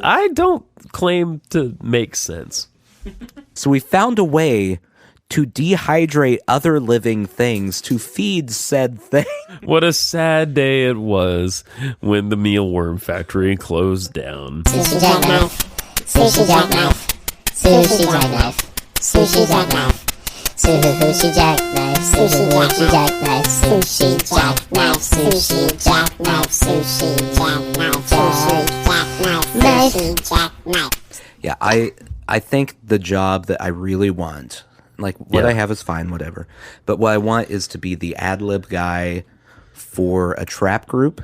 I don't claim to make sense. So we found a way to dehydrate other living things to feed said thing. What a sad day it was when the mealworm factory closed down. Sushi jackknife. Sushi jackknife. Sushi jackknife. Sushi jackknife. Sushi jackknife. Sushi jackknife. Sushi jackknife. Sushi jackknife. Sushi jackknife. Sushi jackknife. Yeah, I think the job that I really want, like what I have is fine, whatever. But what I want is to be the ad lib guy for a trap group,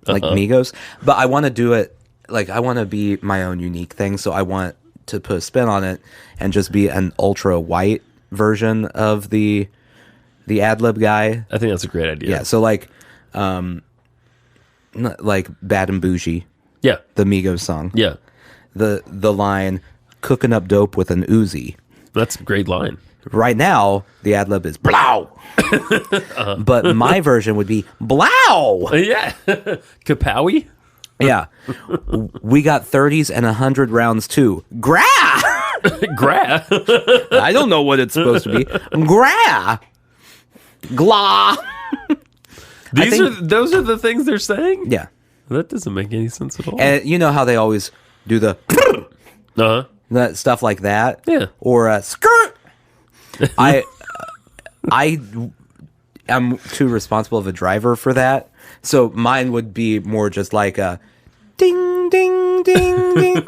like Migos. But I want to do it, like I want to be my own unique thing. So I want to put a spin on it and just be an ultra white version of the ad lib guy. I think that's a great idea. Yeah, so like Bad and Bougie, Yeah. the Migos song. Yeah. The line, cooking up dope with an Uzi. That's a great line. Right now, the ad lib is blow. But my version would be blow. Yeah. Kapowie? Yeah. We got 30s and 100 rounds too. Gra! Gra. I don't know what it's supposed to be. Gra! Gla! Those are the things they're saying? Yeah. That doesn't make any sense at all. And you know how they always do the Uh-huh. that stuff like that? Yeah. Or skirt. I am too responsible of a driver for that. So mine would be more just like a ding, ding, ding, ding.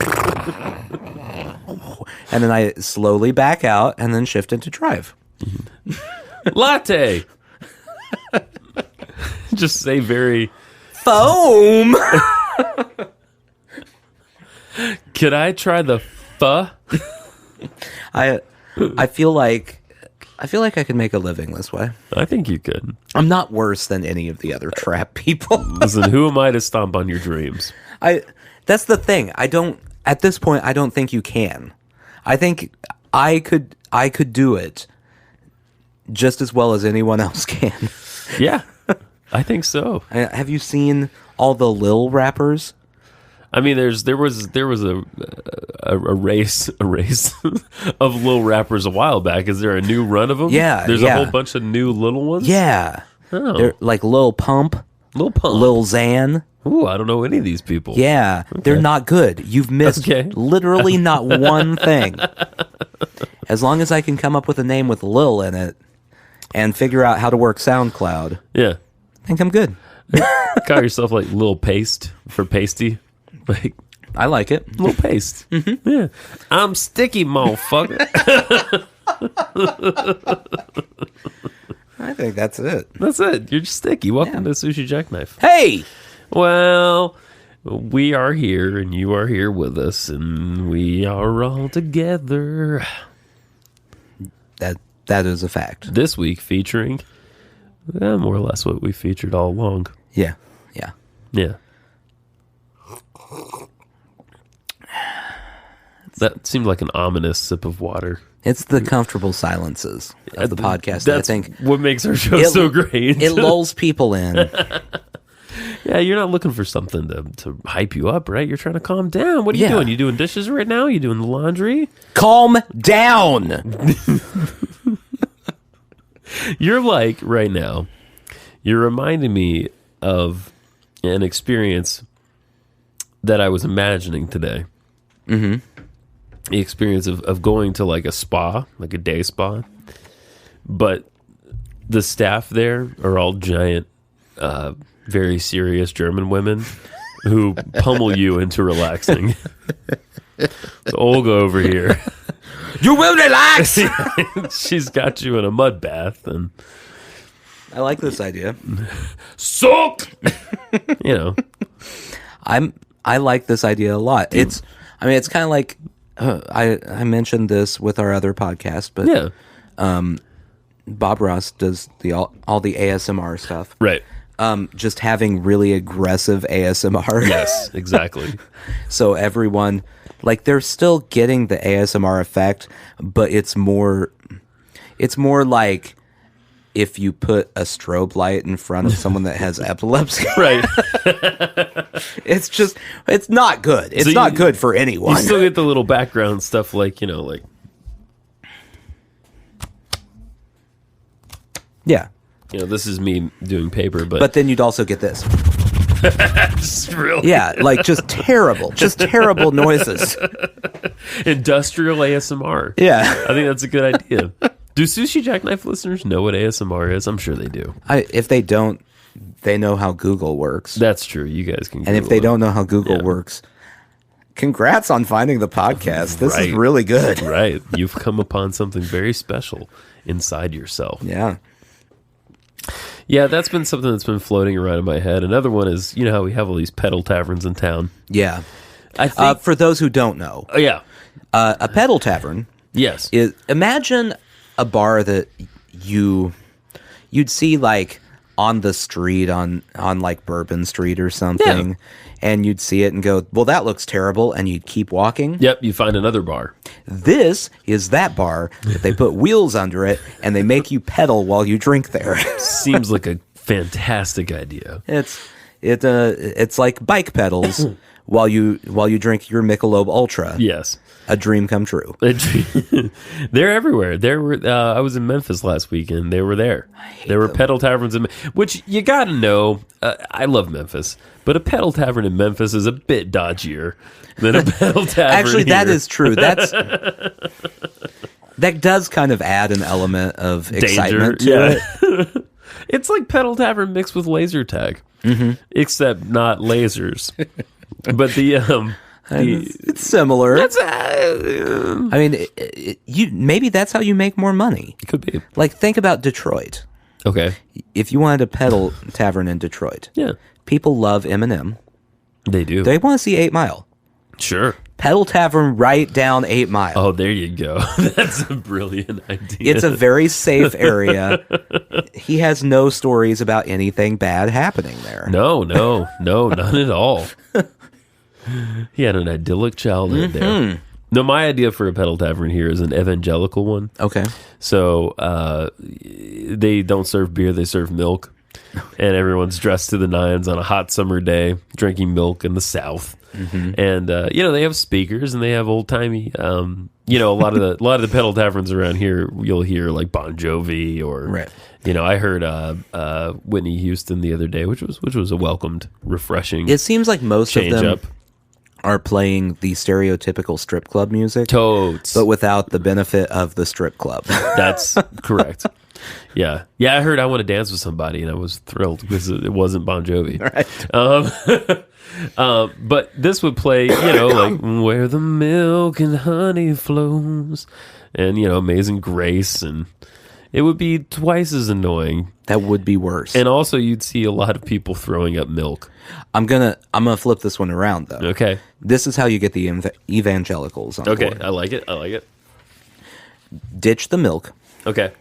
And then I slowly back out and then shift into drive. Latte. Just say very... Foam. Could I try the pho? I feel like I could make a living this way. I think you could. I'm not worse than any of the other trap people. Listen, who am I to stomp on your dreams? That's the thing. At this point I don't think you can. I think I could do it just as well as anyone else can. Yeah. I think so. Have you seen all the Lil rappers? I mean, there was a race of little rappers a while back. Is there a new run of them? Yeah, there's yeah. a whole bunch of new little ones. Yeah, they're like Lil Pump, Lil Pump, Lil Xan. Ooh, I don't know any of these people. Yeah, they're not good. You've missed literally not one thing. As long as I can come up with a name with Lil in it and figure out how to work SoundCloud, Yeah. I think I'm good. Call yourself like Lil Paste for pasty. Like, I like it. Lil Paste. Mm-hmm. Yeah. I'm sticky, motherfucker. I think that's it. That's it. You're just sticky. Welcome to Sushi Jackknife. Hey! Well, we are here and you are here with us and we are all together. That is a fact. This week featuring more or less what we featured all along. Yeah. Yeah. That seemed like an ominous sip of water. It's the comfortable silences of the podcast. That's I think what makes our show so great. It lulls people in. Yeah, you're not looking for something to hype you up, right? You're trying to calm down. What are you doing? You doing dishes right now? You doing the laundry? Calm down. You're like, right now, you're reminding me of an experience that I was imagining today. Mm-hmm. The experience of going to like a spa, like a day spa. But the staff there are all giant, very serious German women who pummel you into relaxing. So Olga over here. You will relax. She's got you in a mud bath and I like this idea. soak. You know, I like this idea a lot. It's kind of like I mentioned this with our other podcast, but yeah, Bob Ross does all the ASMR stuff, right? Just having really aggressive ASMR. Yes, exactly. So everyone, like, they're still getting the ASMR effect, but it's more like if you put a strobe light in front of someone that has epilepsy. Right. It's not good. It's not good for anyone. You still get the little background stuff like, like. Yeah. This is me doing paper, But then you'd also get this. Just really Yeah, like just terrible noises. industrial ASMR. Yeah. I think that's a good idea. Do Sushi Jackknife listeners know what ASMR is? I'm sure they do. If they don't, they know how Google works. That's true. You guys can And if they don't know how Google works, congrats on finding the podcast. This is Right. really good. Right. You've come upon something very special inside yourself. Yeah. Yeah, that's been something that's been floating around in my head. Another one is, how we have all these pedal taverns in town. Yeah. I think. For those who don't know, Oh, yeah. a pedal tavern Yes. is, imagine a bar that you'd see like on the street on like Bourbon Street or something. Yeah. And you'd see it and go, well, that looks terrible. And you'd keep walking. Yep. You find another bar. This is that bar that they put wheels under it and they make you pedal while you drink there. Seems like a fantastic idea. It's like bike pedals while you drink your Michelob Ultra. Yes. A dream come true. They're everywhere. I was in Memphis last weekend. They were there. There were pedal taverns which you got to know. I love Memphis, but a pedal tavern in Memphis is a bit dodgier than a pedal tavern. Actually, that here. is true. That does kind of add an element of excitement to it. It's like pedal tavern mixed with laser tag, except not lasers. But It's similar. I mean, maybe that's how you make more money. It could be. Like, think about Detroit. Okay. If you wanted a pedal tavern in Detroit, Yeah. people love Eminem. They do. They want to see 8 Mile. Sure. Pedal tavern right down 8 Mile. Oh, there you go. That's a brilliant idea. It's a very safe area. He has no stories about anything bad happening there. No, none at all. He had an idyllic childhood there. No, my idea for a pedal tavern here is an evangelical one. Okay. So they don't serve beer, they serve milk. And everyone's dressed to the nines on a hot summer day, drinking milk in the South. And they have speakers and they have old timey. A lot of the pedal taverns around here, you'll hear like Bon Jovi or Right. I heard Whitney Houston the other day, which was a welcomed, refreshing. It seems like most of change them up. are playing the stereotypical strip club music, Totes. but without the benefit of the strip club. That's correct. Yeah. I heard I Want to Dance with Somebody, and I was thrilled because it wasn't Bon Jovi. Right. But this would play, like Where the Milk and Honey Flows, and Amazing Grace, and it would be twice as annoying. That would be worse. And also, you'd see a lot of people throwing up milk. I'm gonna flip this one around though. Okay. This is how you get the evangelicals on Okay. board. I like it. Ditch the milk. Okay.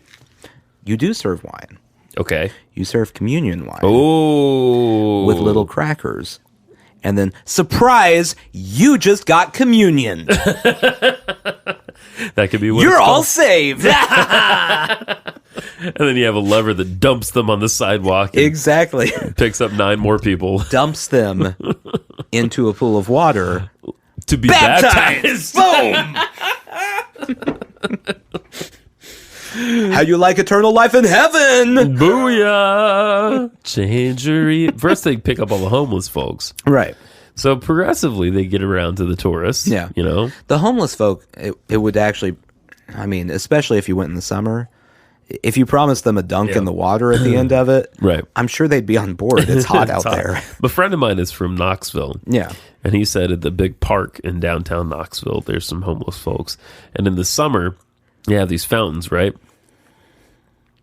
You do serve wine. Okay. You serve communion wine Oh. with little crackers. And then, surprise, you just got communion. That could be what You're it's all called. saved. And then you have a lever that dumps them on the sidewalk and Exactly. picks up 9 more people Dumps them into a pool of water. to be Baptized! baptized. Boom! How you like eternal life in heaven? Booyah! Change your First, they pick up all the homeless folks. Right. So progressively, they get around to the tourists. Yeah. The homeless folk, it would actually, especially if you went in the summer, if you promised them a dunk in the water at the end of it, Right. I'm sure they'd be on board. It's hot out It's hot. there. A friend of mine is from Knoxville. Yeah. And he said at the big park in downtown Knoxville, there's some homeless folks. And in the summer, you have these fountains, right?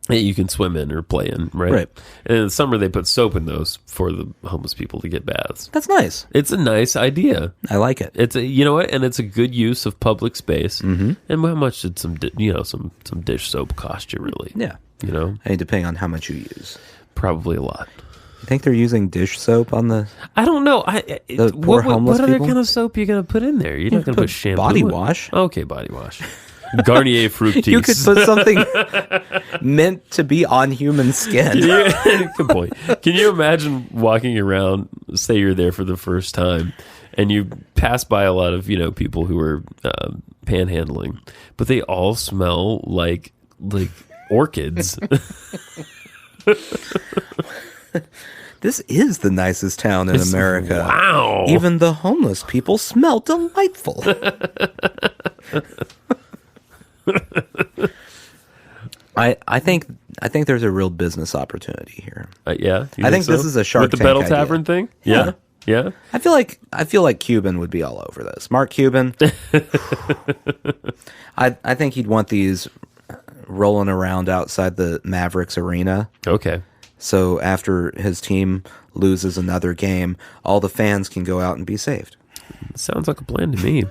That you can swim in or play in, right? Right. And in the summer, they put soap in those for the homeless people to get baths. That's nice. It's a nice idea. I like it. It's you know what, and it's a good use of public space. Mm-hmm. And how much did some dish soap cost you, really? Yeah. Depending on how much you use. Probably a lot. You think they're using dish soap on the I don't know. poor homeless what other people? kind of soap you gonna put in there? You're not gonna put shampoo. body in. wash? Okay, body wash. Garnier Fructis. You could put something meant to be on human skin. Good point. Can you imagine walking around, say you're there for the first time, and you pass by a lot of, people who are panhandling, but they all smell like orchids. This is the nicest town in America. Wow. Even the homeless people smell delightful. I think there's a real business opportunity here. Yeah, I think this is a Shark with the Tank Battle idea. Tavern thing. Yeah. Yeah. I feel like Cuban would be all over this. Mark Cuban. I think he'd want these rolling around outside the Mavericks arena. Okay. So after his team loses another game, all the fans can go out and be saved. Sounds like a plan to me.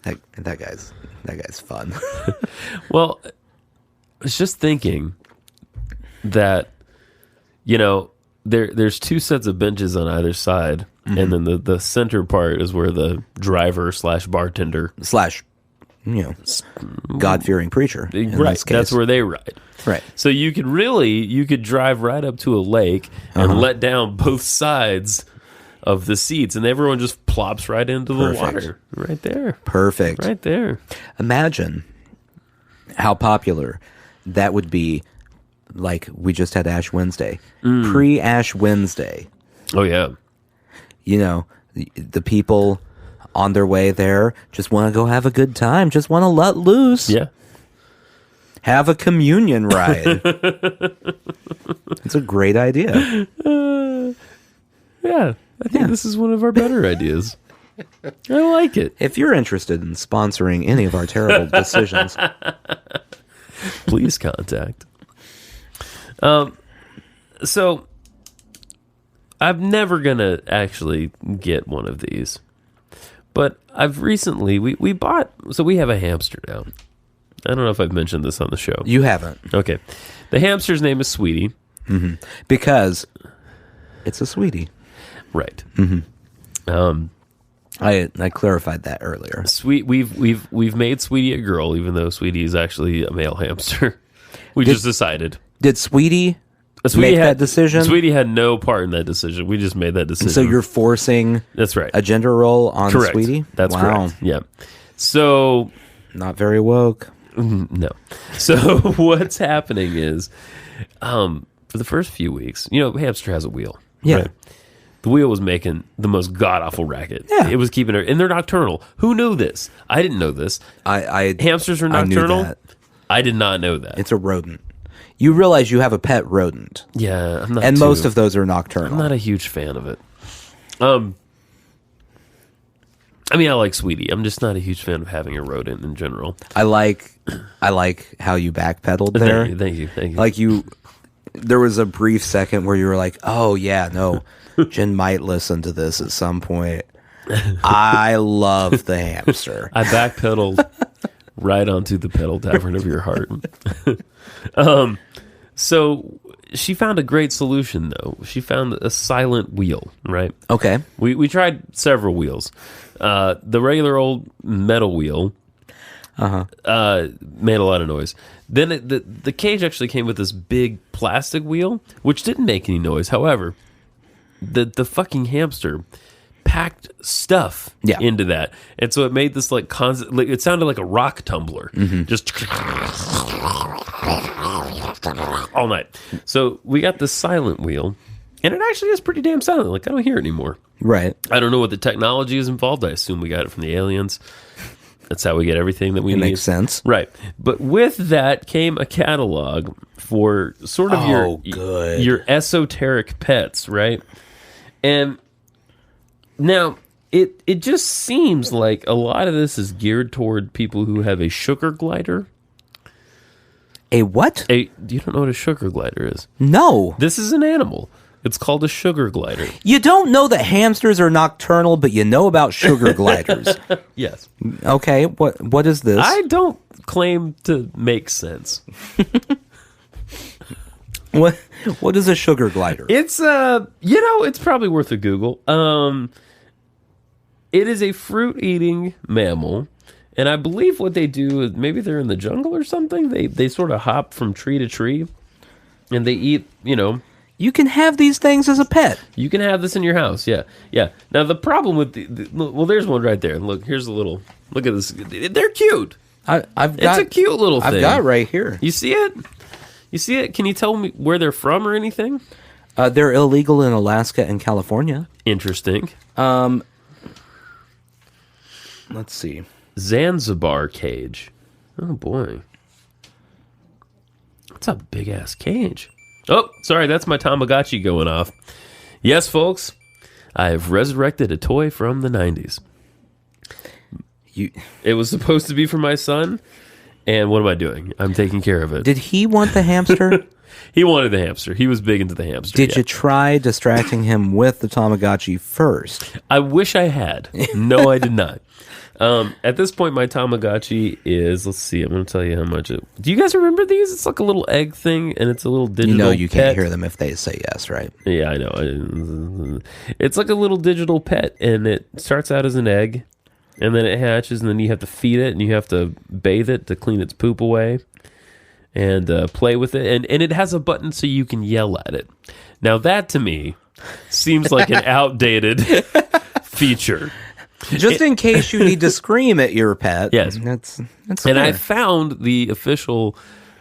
That guy's fun. Well, I was just thinking that, there's two sets of benches on either side, and then the center part is where the driver / bartender / God-fearing preacher. In right. this case. That's where they ride. Right. So you could drive right up to a lake and let down both sides of the seats, and everyone just plops right into the water. Right there. Perfect. Right there. Imagine how popular that would be. Like we just had Ash Wednesday. Pre-Ash Wednesday. Oh, yeah. The people on their way there just want to go have a good time, just want to let loose. Yeah. Have a communion ride. It's a great idea. Yeah. I think this is one of our better ideas. I like it. If you're interested in sponsoring any of our terrible decisions, please contact. So I'm never gonna actually get one of these, but I've recently we bought. So we have a hamster now. I don't know if I've mentioned this on the show. You haven't. Okay, the hamster's name is Sweetie. Because it's a sweetie. Right. I clarified that earlier. We've made Sweetie a girl, even though Sweetie is actually a male hamster. We just decided. Did Sweetie make that decision? Sweetie had no part in that decision. We just made that decision. So you're forcing that's right a gender role on correct. Sweetie? That's wow. correct. Yeah. So not very woke. No. So what's happening is, for the first few weeks, hamster has a wheel. Yeah. Right? The wheel was making the most god-awful racket. Yeah. It was keeping her... And they're nocturnal. Who knew this? I didn't know this. Hamsters are nocturnal? I knew that. I did not know that. It's a rodent. You realize you have a pet rodent. Yeah, I'm not and most of those are nocturnal. I'm not a huge fan of it. I like Sweetie. I'm just not a huge fan of having a rodent in general. I like how you backpedaled there. Thank you. Like there was a brief second where you were like, "Oh yeah, no, Jen might listen to this at some point." I love the hamster. I backpedaled right onto the pedal tavern of your heart. So she found a great solution, though. She found a silent wheel, right? Okay. We tried several wheels. The regular old metal wheel made a lot of noise. Then the cage actually came with this big plastic wheel, which didn't make any noise. However, the fucking hamster packed stuff into that, and so it made this constant. It sounded like a rock tumbler, just all night. So we got the silent wheel, and it actually is pretty damn silent. Like I don't hear it anymore. Right. I don't know what the technology is involved. I assume we got it from the aliens. That's how we get everything that we need. Makes sense. Right. But with that came a catalog for sort of your esoteric pets, right? And now it just seems like a lot of this is geared toward people who have a sugar glider. A what? You don't know what a sugar glider is? No. This is an animal. It's called a sugar glider. You don't know that hamsters are nocturnal, but you know about sugar gliders. Yes. Okay, what is this? I don't claim to make sense. What is a sugar glider? It's it's probably worth a Google. It is a fruit-eating mammal, And I believe what they do is maybe they're in the jungle or something. They sort of hop from tree to tree, and they eat, You can have these things as a pet. You can have this in your house, yeah. Now, the problem with well, there's one right there. Look, here's a little, look at this. They're cute. It's a cute little thing. I've got it right here. You see it? Can you tell me where they're from or anything? They're illegal in Alaska and California. Interesting. Let's see. Zanzibar cage. Oh, boy. That's a big-ass cage. Oh, sorry, that's my Tamagotchi going off. Yes, folks, I have resurrected a toy from the 90s. It was supposed to be for my son, and what am I doing? I'm taking care of it. Did he want the hamster? He wanted the hamster. He was big into the hamster. Did you try distracting him with the Tamagotchi first? I wish I had. No, I did not. At this point, my Tamagotchi is, let's see, I'm going to tell you how much it... Do you guys remember these? It's like a little egg thing, and it's a little digital you can't hear them if they say yes, right? Yeah, I know. It's like a little digital pet, and it starts out as an egg, and then it hatches, and then you have to feed it, and you have to bathe it to clean its poop away, and play with it. And it has a button so you can yell at it. Now, that, to me, seems like an outdated feature. Just in case you need to scream at your pet. Yes. That's and fair. I found the official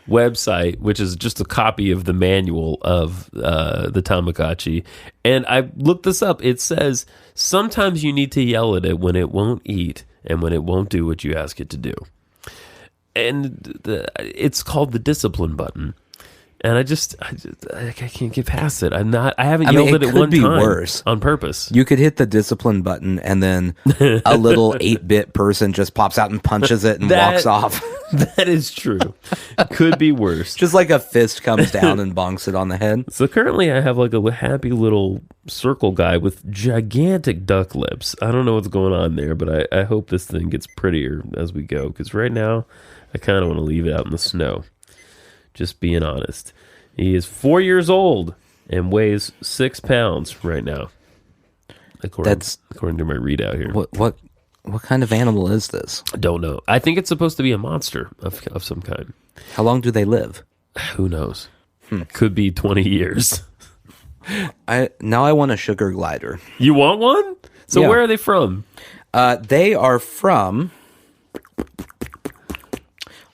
website, which is just a copy of the manual of the Tamagotchi. And I looked this up. It says sometimes you need to yell at it when it won't eat and when it won't do what you ask it to do. And it's called the discipline button. And I can't get past it. I haven't yelled at it one time worse. On purpose. You could hit the discipline button and then a little 8-bit person just pops out and punches it and walks off. That is true. Could be worse. Just like a fist comes down and bonks it on the head. So currently I have like a happy little circle guy with gigantic duck lips. I don't know what's going on there, but I hope this thing gets prettier as we go. Because right now I kind of want to leave it out in the snow. Just being honest. He is 4 years old and weighs 6 pounds right now. According to my readout here. What kind of animal is this? I don't know. I think it's supposed to be a monster of some kind. How long do they live? Who knows? Could be 20 years. Now I want a sugar glider. You want one? So where are they from? They are from...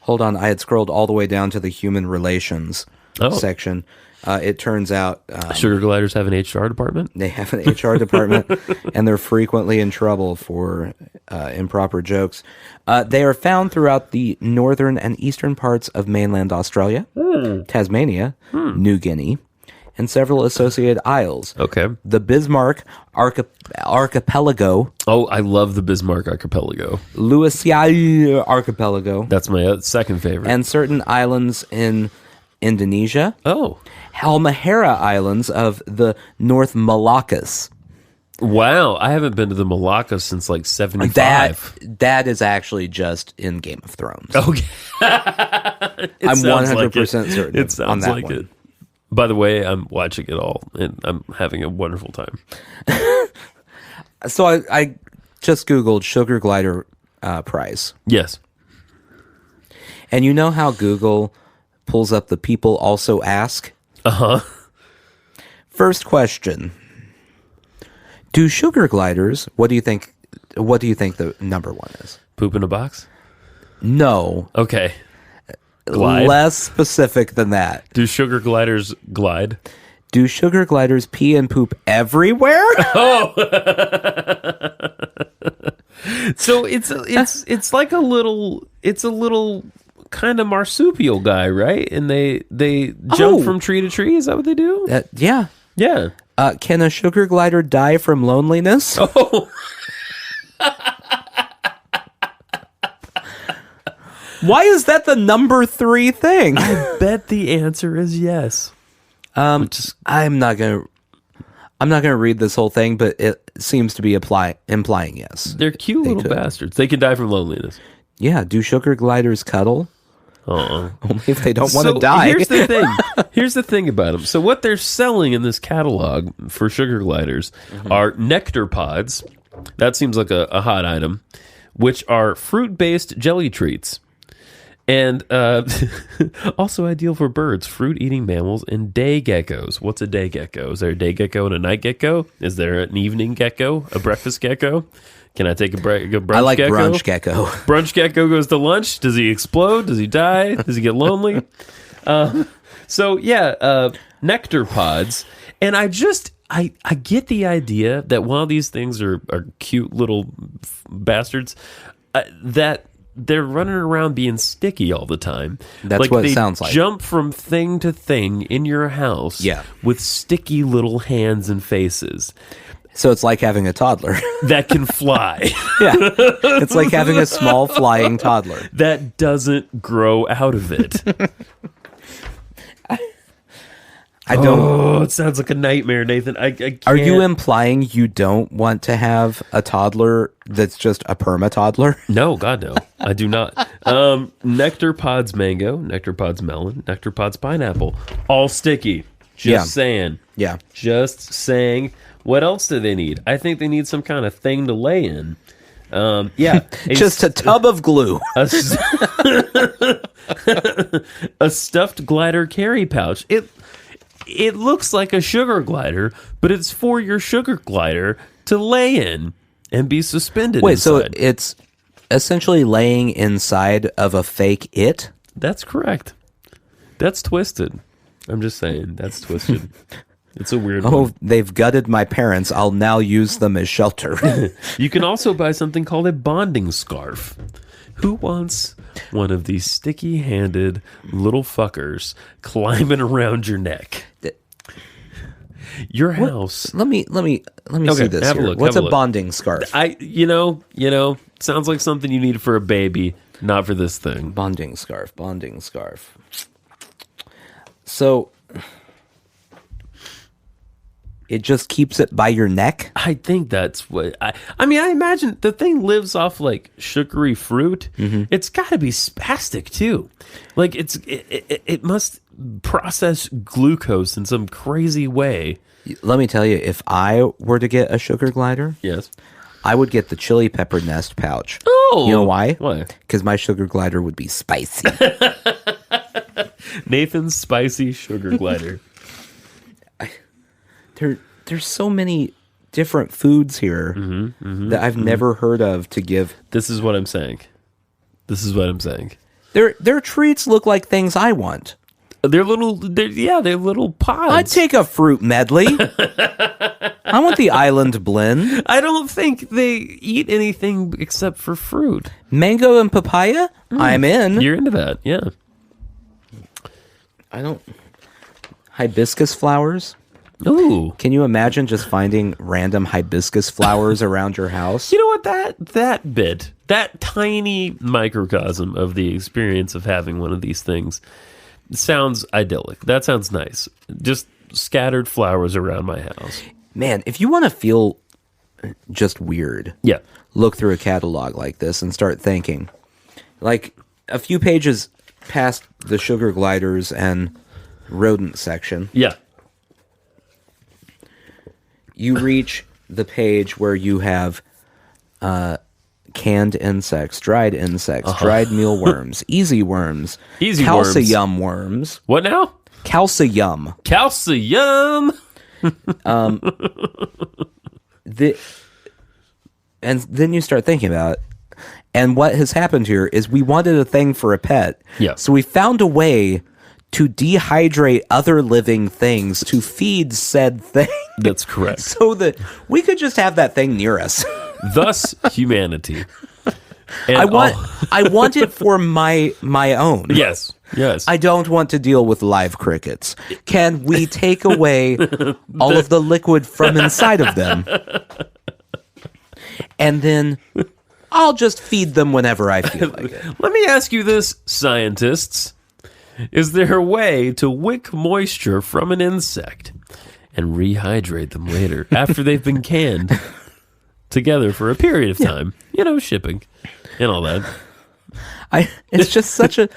Hold on, I had scrolled all the way down to the human relations section. It turns out... sugar gliders have an HR department? They have an HR department, and they're frequently in trouble for improper jokes. They are found throughout the northern and eastern parts of mainland Australia, Tasmania, New Guinea, and several associated isles. Okay. The Bismarck Archipelago. Oh, I love the Bismarck Archipelago. Lusail Archipelago. That's my second favorite. And certain islands in Indonesia. Oh. Halmahera Islands of the North Moluccas. Wow, I haven't been to the Moluccas since like 75. That is actually just in Game of Thrones. Okay. I'm 100% certain it sounds on that like one. it. By the way, I'm watching it all, and I'm having a wonderful time. So I just Googled sugar glider price. Yes. And you know how Google pulls up the people also ask? Uh-huh. First question. Do sugar gliders, what do you think the number one is? Poop in a box? No. Okay. Glide? Less specific than that. Do sugar gliders glide? Do sugar gliders pee and poop everywhere? Oh. So it's like a little kind of marsupial guy, right? And they jump from tree to tree. Is that what they do? Yeah. Yeah. Can a sugar glider die from loneliness? Oh. Why is that the number 3 thing? I bet the answer is yes. I'm not gonna read this whole thing, but it seems to be implying yes. They're cute little bastards. They can die from loneliness. Yeah. Do sugar gliders cuddle? Uh-uh. Only if they don't want to die. Here's the thing. Here's the thing about them. So what they're selling in this catalog for sugar gliders are nectar pods. That seems like a hot item. which are fruit-based jelly treats. And also ideal for birds, fruit-eating mammals, and day geckos. What's a day gecko? Is there a day gecko and a night gecko? Is there an evening gecko, a breakfast gecko? Can I take a brunch gecko? I like brunch gecko. Brunch gecko goes to lunch. Does he explode? Does he die? Does he get lonely? Nectar pods. And I get the idea that while these things are cute little bastards, that they're running around being sticky all the time. That's what it sounds like. Jump from thing to thing in your house with sticky little hands and faces. So it's like having a toddler. That can fly. Yeah. It's like having a small flying toddler. That doesn't grow out of it. It sounds like a nightmare, Nathan. I can't. Are you implying you don't want to have a toddler that's just a perma-toddler? No, God, no. I do not. Nectar pods mango, nectar pods melon, nectar pods pineapple. All sticky. Just saying. Yeah. Just saying. What else do they need? I think they need some kind of thing to lay in. Just a tub of glue. A stuffed glider carry pouch. It looks like a sugar glider, but it's for your sugar glider to lay in and be suspended inside. So it's essentially laying inside of a fake it? That's correct. That's twisted. I'm just saying, that's twisted. It's a weird one. They've gutted my parents. I'll now use them as shelter. You can also buy something called a bonding scarf. Who wants one of these sticky-handed little fuckers climbing around your neck? Your house. Let me see this. Have a here. look. What's have a bonding scarf? Sounds like something you need for a baby, not for this thing. Bonding scarf. So it just keeps it by your neck? I think that's what I imagine the thing lives off like sugary fruit. Mm-hmm. It's got to be spastic too. Like it must process glucose in some crazy way. Let me tell you, if I were to get a sugar glider, yes, I would get the chili pepper nest pouch. Oh, you know why? Why? Because my sugar glider would be spicy. Nathan's spicy sugar glider. There's so many different foods here that I've never heard of to give. This is what I'm saying. Their treats look like things I want. They're little pods. I'd take a fruit medley. I want the island blend. I don't think they eat anything except for fruit. Mango and papaya? I'm in. You're into that, yeah. Hibiscus flowers? Ooh. Can you imagine just finding random hibiscus flowers around your house? You know what? That tiny microcosm of the experience of having one of these things sounds idyllic. That sounds nice. Just scattered flowers around my house. Man, if you want to feel just weird, look through a catalog like this and start thinking. Like a few pages past the sugar gliders and rodent section. Yeah. You reach the page where you have canned insects, dried insects, dried mealworms, easy worms, calcium worms. What now? Calcium. And then you start thinking about it. And what has happened here is we wanted a thing for a pet. Yeah. So we found a way to dehydrate other living things to feed said thing. That's correct. So that we could just have that thing near us. Thus, humanity. And I want it for my own. Yes. I don't want to deal with live crickets. Can we take away all of the liquid from inside of them? And then I'll just feed them whenever I feel like it. Let me ask you this, scientists. Is there a way to wick moisture from an insect and rehydrate them later after they've been canned together for a period of time? You know, shipping and all that. It's just such a...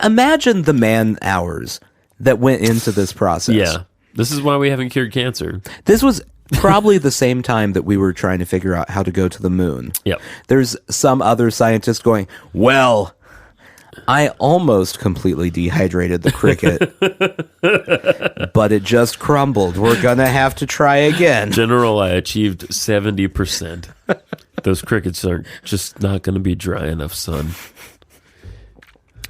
imagine the man-hours that went into this process. Yeah. This is why we haven't cured cancer. This was probably the same time that we were trying to figure out how to go to the moon. Yep. There's some other scientist going, well, I almost completely dehydrated the cricket, but it just crumbled. We're going to have to try again. General, I achieved 70%. Those crickets are just not going to be dry enough, son.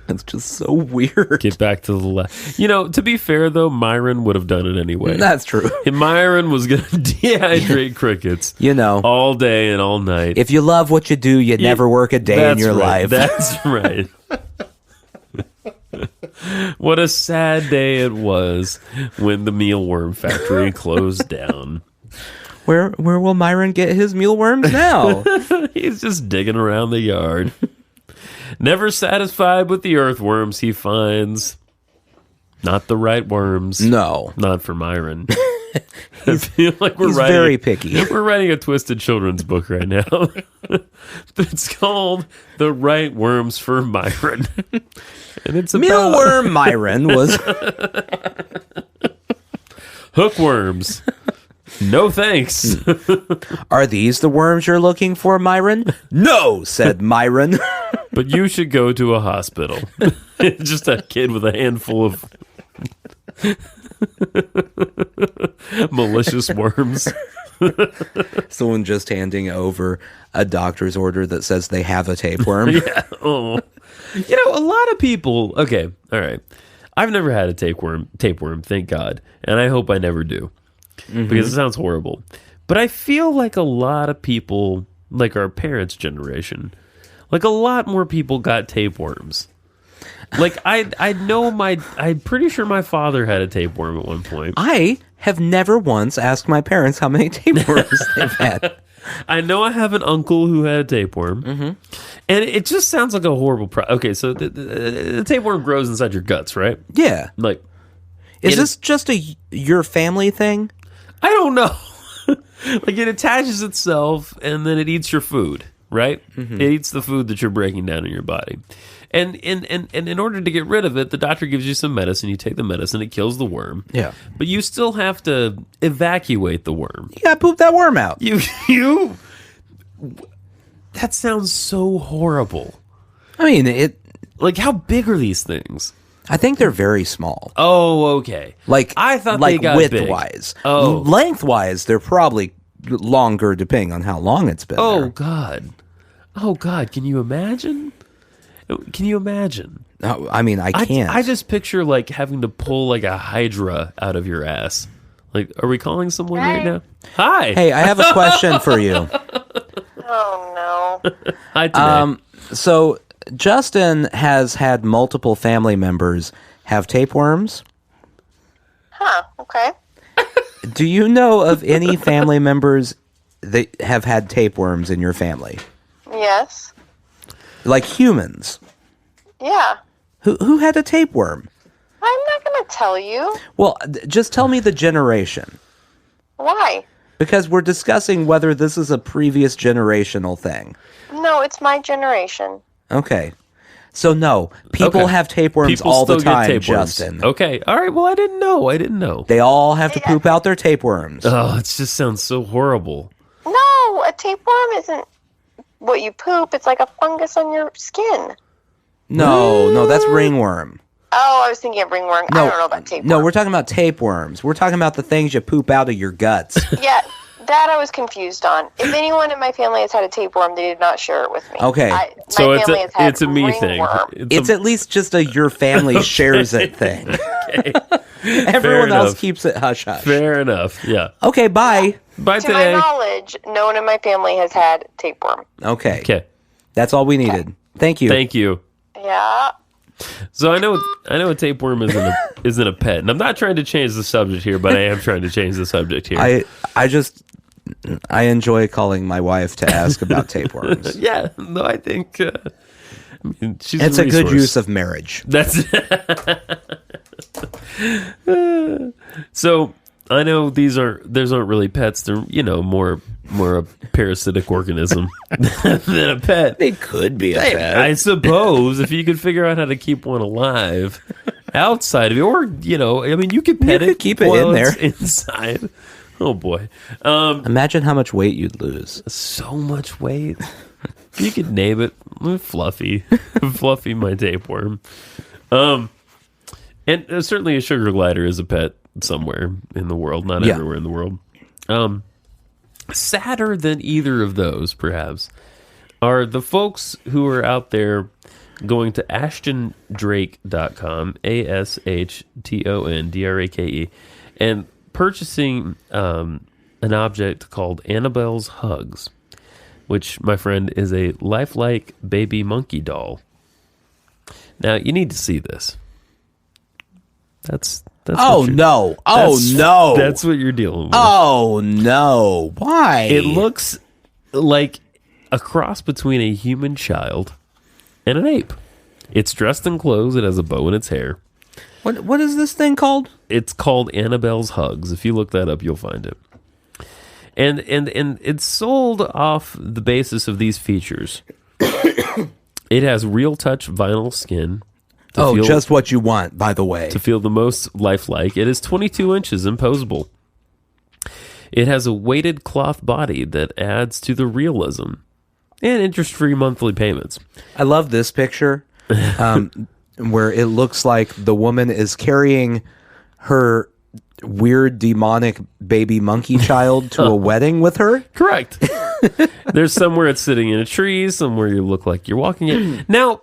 It's just so weird. Get back to the left. To be fair, though, Myron would have done it anyway. That's true. And Myron was going to dehydrate crickets. All day and all night. If you love what you do, you never work a day in your life. That's right. What a sad day it was when the mealworm factory closed down. Where will Myron get his mealworms now? He's just digging around the yard. Never satisfied with the earthworms he finds. Not the right worms. No. Not for Myron. I feel like he's very picky. We're writing a twisted children's book right now. It's called The Right Worms for Myron. And it's about... Mealworm Myron was... Hookworms. No thanks. Are these the worms you're looking for, Myron? No, said Myron. But you should go to a hospital. Just a kid with a handful of malicious worms. Someone just handing over a doctor's order that says they have a tapeworm. Yeah. Oh. A lot of people... Okay, all right. I've never had a tapeworm, thank God. And I hope I never do. Because it sounds horrible. But I feel like a lot of people, like our parents' generation, like a lot more people got tapeworms. Like I know I'm pretty sure my father had a tapeworm at one point. I have never once asked my parents how many tapeworms they've had. I know I have an uncle who had a tapeworm. And it just sounds like a horrible okay, so the tapeworm grows inside your guts, right? Yeah. Like, is this just your family thing? I don't know. Like, it attaches itself and then it eats your food, right? It eats the food that you're breaking down in your body. And in order to get rid of it, the doctor gives you some medicine. You take the medicine, it kills the worm. Yeah. But you still have to evacuate the worm. You gotta poop that worm out. You that sounds so horrible. I mean, like, how big are these things? I think they're very small. Oh, okay. Like, I thought they got width-wise. Big. Oh. Length-wise, they're probably longer depending on how long it's been there. God. Oh, God. Can you imagine? I mean, I can't. I just picture, like, having to pull, like, a hydra out of your ass. Like, are we calling someone right now? Hi. Hey, I have a question for you. Oh, no. Hi, today. So, Justin has had multiple family members have tapeworms. Huh, okay. Do you know of any family members that have had tapeworms in your family? Yes. Like humans? Yeah. Who had a tapeworm? I'm not going to tell you. Well, just tell me the generation. Why? Because we're discussing whether this is a previous generational thing. No, it's my generation. Okay. So, no. People have tapeworms all the time, Justin. Okay. All right. Well, I didn't know. They all have to poop out their tapeworms. Oh, it just sounds so horrible. No, a tapeworm isn't what you poop. It's like a fungus on your skin. No, that's ringworm. Oh, I was thinking of ringworm. No, I don't know about tapeworm. No, we're talking about tapeworms. We're talking about the things you poop out of your guts. Yeah, that I was confused on. If anyone in my family has had a tapeworm, they did not share it with me. Okay. So it's a me thing. It's at least just a your family shares it thing. Okay. Everyone else keeps it hush-hush. Fair enough, yeah. Okay, bye. Bye To today. my knowledge, no one in my family has had tapeworm. Okay. Okay. That's all we needed. Thank you. Thank you. Yeah. So I know a tapeworm isn't a pet, and I'm not trying to change the subject here, but I am trying to change the subject here. I enjoy calling my wife to ask about tapeworms. Yeah, no, I think she's It's a a good resource. use of marriage. That's so. I know those aren't really pets. They're more a parasitic organism than a pet. They could be a pet. I suppose if you could figure out how to keep one alive outside of you, or I mean, you could pet You it, could keep it while in there. it's inside. Oh boy. Imagine how much weight you'd lose. So much weight. You could name it Fluffy. Fluffy, my tapeworm. And certainly a sugar glider is a pet somewhere in the world, not everywhere in the world. Sadder than either of those, perhaps, are the folks who are out there going to ashtondrake.com, ASHTONDRAKE, and purchasing an object called Annabelle's Hugs, which, my friend, is a lifelike baby monkey doll. Now, you need to see this. That's no. That's what you're dealing with. Oh, no. Why? It looks like a cross between a human child and an ape. It's dressed in clothes. It has a bow in its hair. What is this thing called? It's called Annabelle's Hugs. If you look that up, you'll find it. And it's sold off the basis of these features. It has real touch vinyl skin. Just what you want, by the way. To feel the most lifelike. It is 22 inches and posable. It has a weighted cloth body that adds to the realism. And interest-free monthly payments. I love this picture where it looks like the woman is carrying her weird demonic baby monkey child to a wedding with her. Correct. There's somewhere it's sitting in a tree, somewhere you look like you're walking it. Now,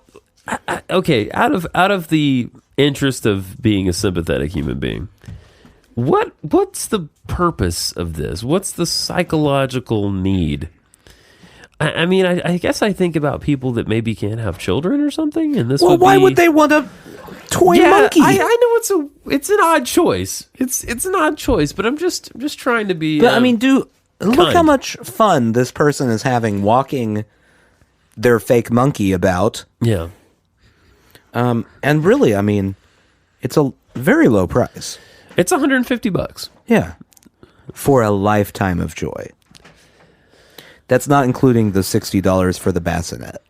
okay, out of the interest of being a sympathetic human being, what's the purpose of this? What's the psychological need? I mean, I guess I think about people that maybe can't have children or something, and this. Well, why would they want a toy monkey? I know it's an odd choice. It's an odd choice, but I'm just trying to be. But I mean, look how much fun this person is having walking their fake monkey about. Yeah. And really, I mean, it's a very low price. It's $150. Yeah. For a lifetime of joy. That's not including the $60 for the bassinet.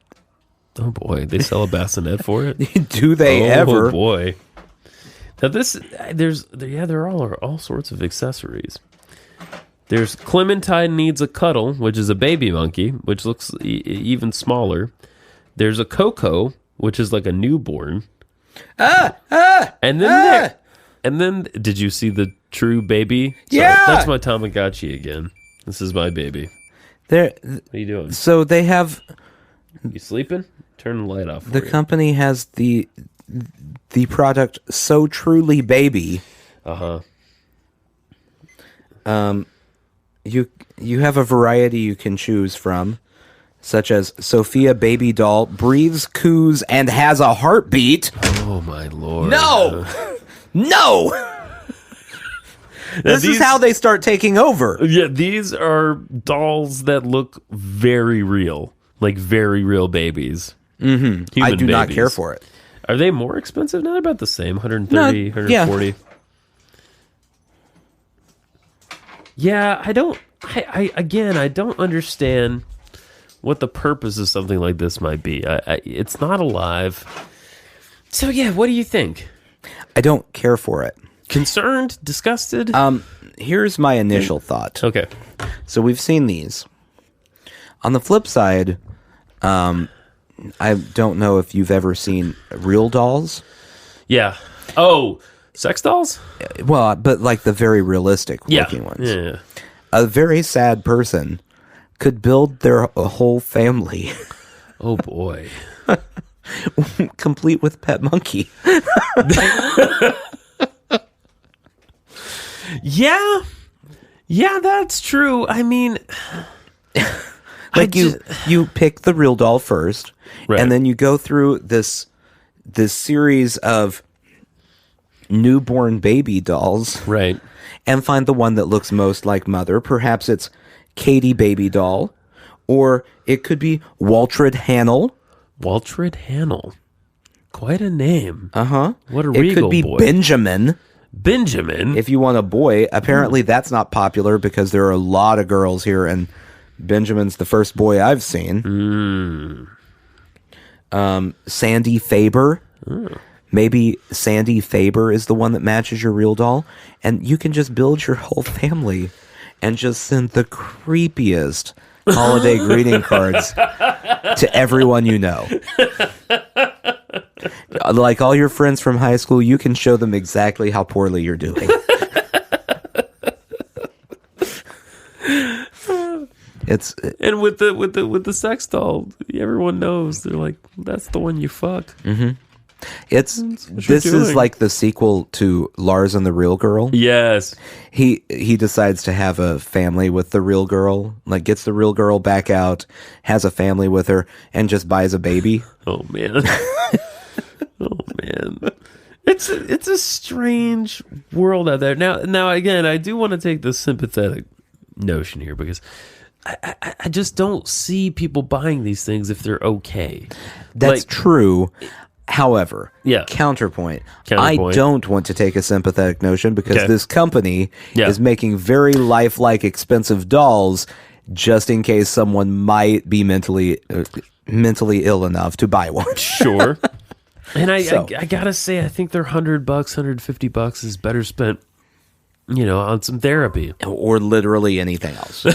Oh boy, they sell a bassinet for it? Do they ever? Oh boy. Now there are all sorts of accessories. There's Clementine Needs a Cuddle, which is a baby monkey, which looks even smaller. There's a Coco, which is like a newborn. And then did you see the true baby? Yeah, that's my Tamagotchi again. This is my baby. What are you doing? So they have. You sleeping? Turn the light off. The company has the product So Truly Baby. You have a variety you can choose from, such as Sophia Baby Doll breathes, coos, and has a heartbeat. Oh my lord! No. This is how they start taking over. Yeah, these are dolls that look very real, like very real babies. Mm-hmm. I do not care for it. Are they more expensive? Not about the same, 130, 140. Yeah, I don't understand what the purpose of something like this might be. It's not alive. So yeah, what do you think? I don't care for it. Concerned? Disgusted? Here's my initial thought. Okay. So we've seen these. On the flip side, I don't know if you've ever seen real dolls. Yeah. Oh, sex dolls? Well, but like the very realistic looking ones. Yeah. A very sad person could build their whole family. Oh boy. Complete with pet monkey. Yeah, that's true. I mean, like you pick the real doll first, right, and then you go through this series of newborn baby dolls, right, and find the one that looks most like mother. Perhaps it's Katie Baby Doll, or it could be Waltrid Hannell. Waltrid Hannell, quite a name. What a It regal could be boy. Benjamin. Benjamin. If you want a boy, apparently that's not popular because there are a lot of girls here, and Benjamin's the first boy I've seen. Sandy Faber. Maybe Sandy Faber is the one that matches your real doll, and you can just build your whole family and just send the creepiest holiday greeting cards to everyone you know. Like all your friends from high school, you can show them exactly how poorly you're doing. And with the sex doll, everyone knows. They're like, that's the one you fuck. Mm-hmm. This is like the sequel to Lars and the Real Girl. Yes. He decides to have a family with the real girl, like gets the real girl back out, has a family with her, and just buys a baby. Oh man. Oh man. It's a strange world out there. Now again, I do want to take the sympathetic notion here because I just don't see people buying these things if they're okay. That's true. However, yeah. Counterpoint. I don't want to take a sympathetic notion because this company Yeah. is making very lifelike, expensive dolls just in case someone might be mentally ill enough to buy one. Sure. And I gotta say, I think their $100, $150 is better spent, on some therapy. Or literally anything else.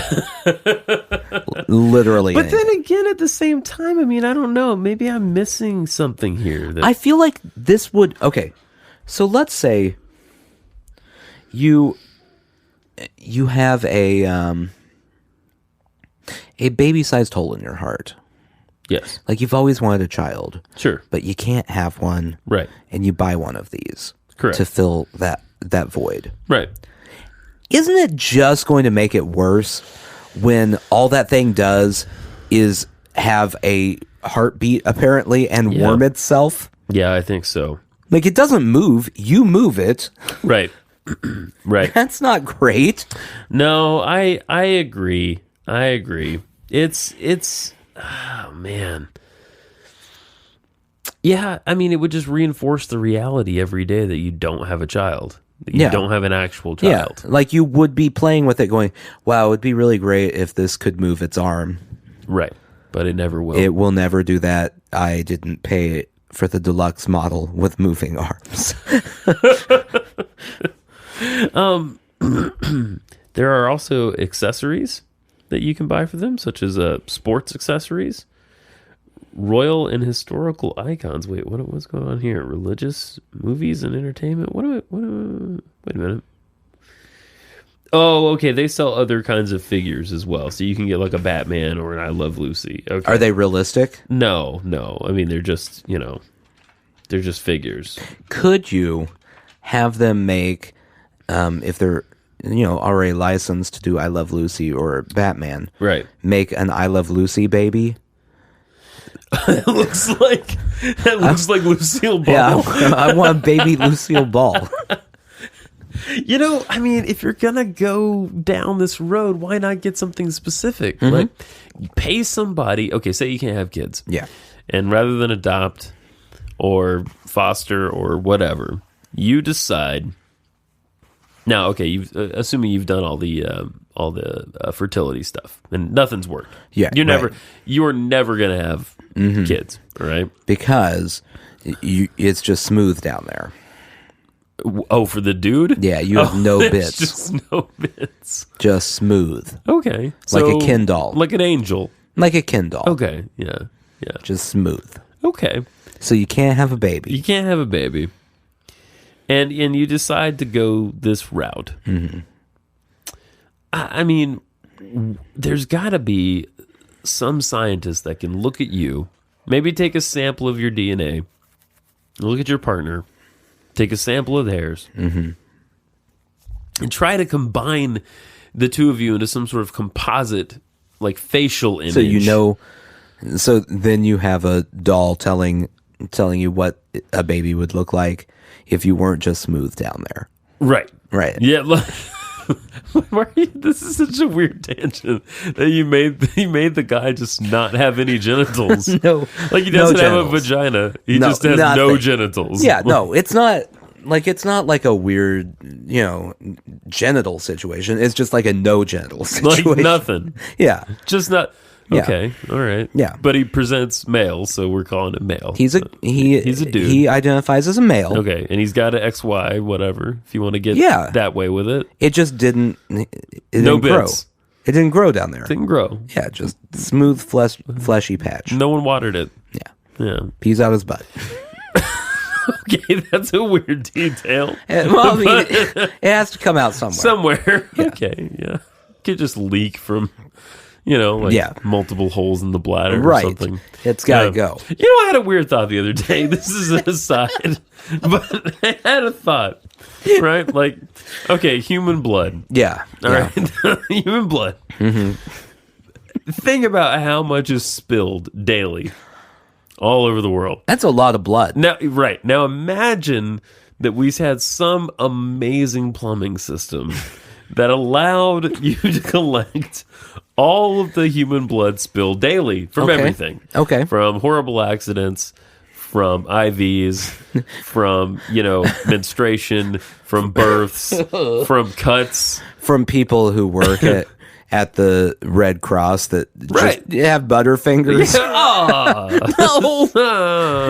Literally But anything. then again, at the same time, I mean, I don't know. Maybe I'm missing something here. I feel like this would... Okay, so let's say you have a baby-sized hole in your heart. Yes. Like you've always wanted a child. Sure. But you can't have one. Right. And you buy one of these. Correct. To fill that void. Right. Isn't it just going to make it worse when all that thing does is have a heartbeat, apparently, and warm itself? Yeah, I think so. Like, it doesn't move. You move it. Right. Right. That's not great. No, I agree. I agree. It's oh man. Yeah, I mean, it would just reinforce the reality every day that you don't have a child. That you don't have an actual child. Yeah, like you would be playing with it going, wow, it would be really great if this could move its arm. Right, but it never will. It will never do that. I didn't pay for the deluxe model with moving arms. There are also accessories that you can buy for them, such as sports accessories, royal and historical icons. Wait, what's going on here? Religious movies and entertainment? Wait a minute. Oh, okay. They sell other kinds of figures as well, so you can get like a Batman or an I Love Lucy. Okay. Are they realistic? No. I mean, they're just they're just figures. Could you have them make, if they're already licensed to do I Love Lucy or Batman, Right. make an I Love Lucy baby? It looks like Lucille Ball. Yeah, I want baby Lucille Ball. I mean, if you're gonna go down this road, why not get something specific? Mm-hmm. Like, pay somebody. Okay, say you can't have kids. Yeah. And rather than adopt or foster or whatever, you decide. Now, okay, assuming you've done all the fertility stuff and nothing's worked. Yeah, you're never gonna have kids, right? Because it's just smooth down there. Oh, for the dude? Yeah, you have no there's bits. Just no bits. Just smooth. Okay. Like a Ken doll. Like an angel. Like a Ken doll. Okay. Yeah. Just smooth. Okay. So you can't have a baby. You can't have a baby. And you decide to go this route. Mm-hmm. I mean, there's got to be some scientist that can look at you, maybe take a sample of your DNA, look at your partner, take a sample of theirs, and try to combine the two of you into some sort of composite, like facial image. So then you have a doll telling you what a baby would look like if you weren't just smooth down there. Right. Yeah. This is such a weird tangent that you made the guy just not have any genitals. No, like he doesn't have a vagina. He just has no genitals. Yeah, no, it's not like a weird, genital situation. It's just like a no genital situation. Like nothing. Yeah. Just not. Yeah. Okay, all right. Yeah. But he presents male, so we're calling it male. He's a dude. He identifies as a male. Okay, and he's got an XY, whatever, if you want to get that way with it. It just didn't No grow. bits. It didn't grow down there. Didn't grow. Yeah, just smooth, fleshy patch. No one watered it. Yeah. Peas out his butt. Okay, that's a weird detail. Well, I mean, it has to come out somewhere. Okay, yeah. Could just leak from, multiple holes in the bladder or something. It's got to go. You know, I had a weird thought the other day. This is an aside, but I had a thought, right? Like, okay, human blood. Yeah. All right, human blood. Mm-hmm. Think about how much is spilled daily all over the world. That's a lot of blood. Now imagine that we had some amazing plumbing system that allowed you to collect all of the human blood spilled daily from everything. Okay. From horrible accidents, from IVs, from, menstruation, from births, from cuts. From people who work at the Red Cross that just have butterfingers. No.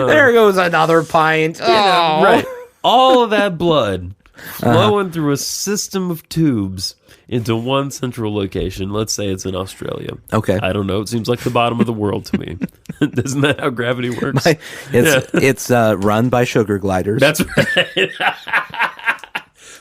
There goes another pint. Right. All of that blood flowing through a system of tubes into one central location. Let's say it's in Australia. Okay. I don't know. It seems like the bottom of the world to me. Isn't that how gravity works? It's run by sugar gliders. That's right.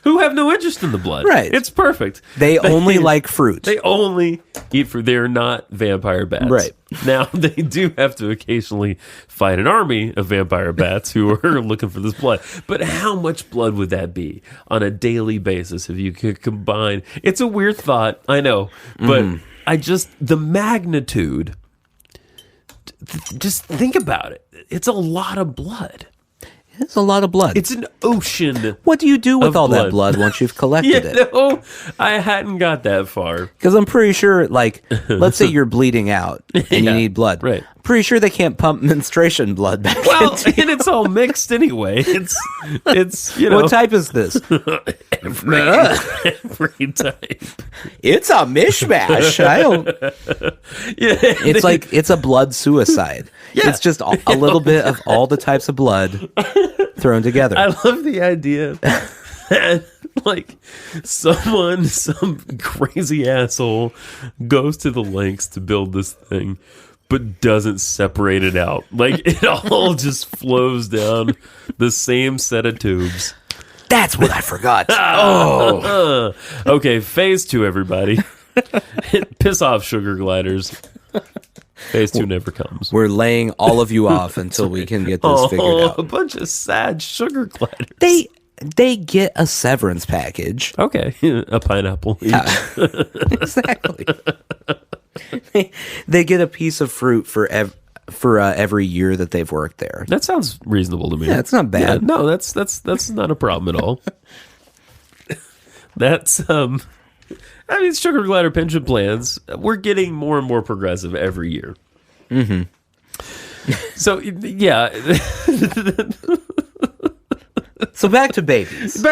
Who have no interest in the blood. Right. It's perfect. They only like fruit. They only eat fruit. They're not vampire bats. Right. Now, they do have to occasionally fight an army of vampire bats who are looking for this blood. But how much blood would that be on a daily basis if you could combine? It's a weird thought, I know. But the magnitude, just think about it. It's a lot of blood. It's a lot of blood. It's an ocean. What do you do with all blood. that blood once you've collected it? No, I hadn't got that far. Because I'm pretty sure, let's say you're bleeding out and you need blood. Right. Pretty sure they can't pump menstruation blood back. Well, and it's all mixed anyway. It's What type is this? every type. It's a mishmash. I don't. It's like it's a blood suicide. Yeah. It's just a little bit of all the types of blood thrown together. I love the idea that some crazy asshole goes to the lengths to build this thing, but doesn't separate it out. Like, it all just flows down the same set of tubes. That's what I forgot. Okay, phase 2, everybody. Piss off, sugar gliders. Phase 2 never comes. We're laying all of you off until we can get this figured out. A bunch of sad sugar gliders. They get a severance package. Okay, a pineapple. Exactly. They get a piece of fruit for every year that they've worked there. That sounds reasonable to me. Yeah, it's not bad. Yeah, no, that's not a problem at all. That's sugar glider pension plans, we're getting more and more progressive every year. Mm-hmm. So yeah. So back to babies.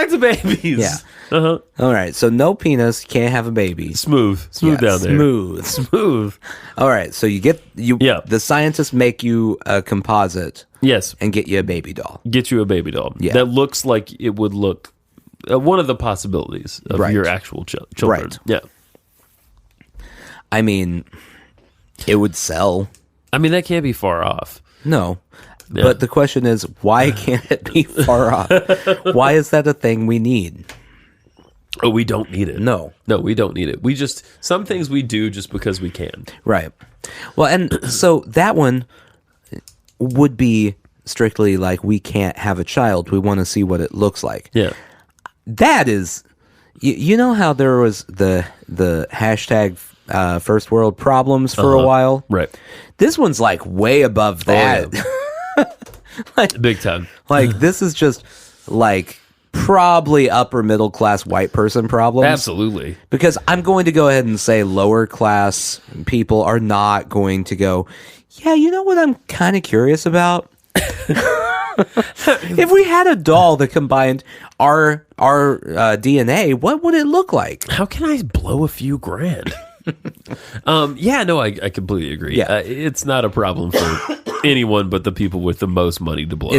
Yeah. Uh-huh. All right. So no penis, can't have a baby. Smooth down there. Smooth. All right. So the scientists make you a composite. Yes. And get you a baby doll. Get you a baby doll. Yeah. That looks like it would look one of the possibilities of your actual children. Right. Yeah. I mean, it would sell. I mean, that can't be far off. No. Yeah. But the question is, why can't it be far off? Why is that a thing we need? Oh, we don't need it. No, we don't need it. Some things we do just because we can. Right. Well, and so that one would be strictly like, we can't have a child. We want to see what it looks like. Yeah. That is, you know how there was the hashtag first world problems for a while? Right. This one's like way above that. Oh, yeah. Big time. Like, this is just like probably upper middle class white person problems. Absolutely. Because I'm going to go ahead and say lower class people are not going to go, yeah, you know what I'm kind of curious about? If we had a doll that combined our DNA, what would it look like? How can I blow a few grand? Yeah, no, I completely agree. Yeah. It's not a problem for anyone but the people with the most money to blow.